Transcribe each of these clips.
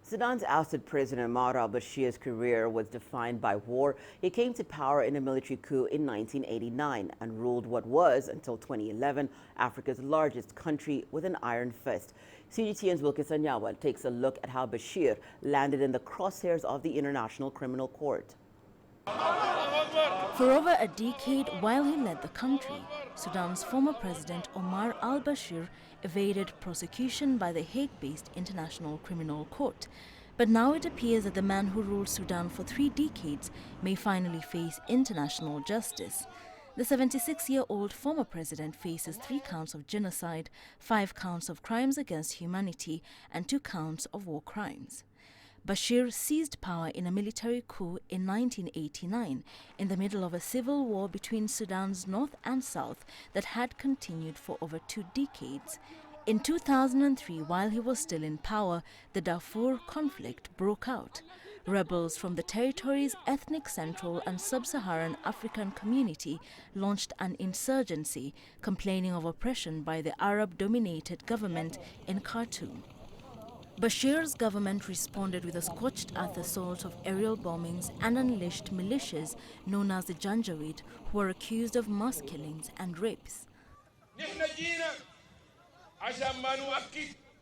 Sudan's ousted President Omar al-Bashir's career was defined by war. He came to power in a military coup in 1989 and ruled what was, until 2011, Africa's largest country with an iron fist. CGTN's Wilkister Nyabwa takes a look at how Bashir landed in the crosshairs of the International Criminal Court. For over a decade while he led the country, Sudan's former President Omar al-Bashir evaded prosecution by the Hague-based International Criminal Court. But now it appears that the man who ruled Sudan for 3 decades may finally face international justice. The 76-year-old former president faces 3 counts of genocide, 5 counts of crimes against humanity, and 2 counts of war crimes. Bashir seized power in a military coup in 1989 in the middle of a civil war between Sudan's north and south that had continued for over 2 decades. In 2003, while he was still in power, the Darfur conflict broke out. Rebels from the territory's ethnic Central and Sub-Saharan African community launched an insurgency, complaining of oppression by the Arab-dominated government in Khartoum. Bashir's government responded with a scorched-earth assault of aerial bombings and unleashed militias known as the Janjaweed, who were accused of mass killings and rapes.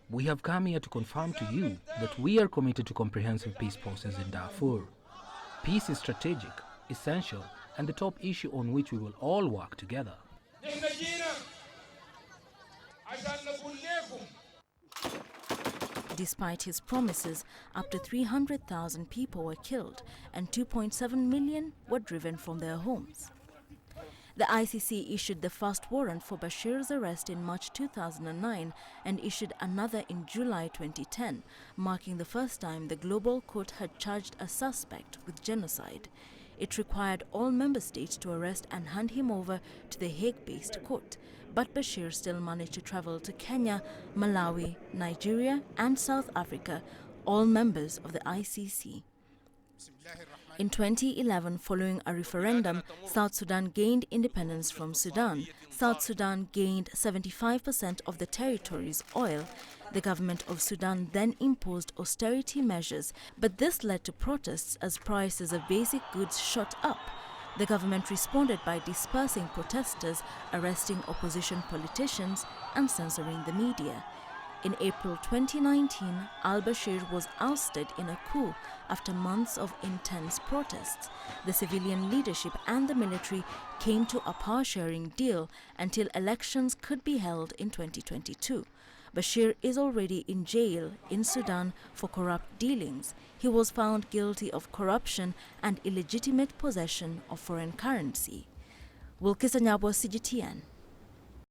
We have come here to confirm to you that we are committed to comprehensive peace process in Darfur. Peace is strategic, essential, and the top issue on which we will all work together. Despite his promises, up to 300,000 people were killed and 2.7 million were driven from their homes. The ICC issued the first warrant for Bashir's arrest in March 2009 and issued another in July 2010, marking the first time the global court had charged a suspect with genocide. It required all member states to arrest and hand him over to the Hague-based court, but Bashir still managed to travel to Kenya, Malawi, Nigeria and South Africa, all members of the ICC. In 2011, following a referendum, South Sudan gained independence from Sudan. South Sudan gained 75% of the territory's oil. The government of Sudan then imposed austerity measures, but this led to protests as prices of basic goods shot up. The government responded by dispersing protesters, arresting opposition politicians, and censoring the media. In April 2019, al-Bashir was ousted in a coup after months of intense protests. The civilian leadership and the military came to a power-sharing deal until elections could be held in 2022. Bashir is already in jail in Sudan for corrupt dealings. He was found guilty of corruption and illegitimate possession of foreign currency. Wilkister, Nyabwa, CGTN.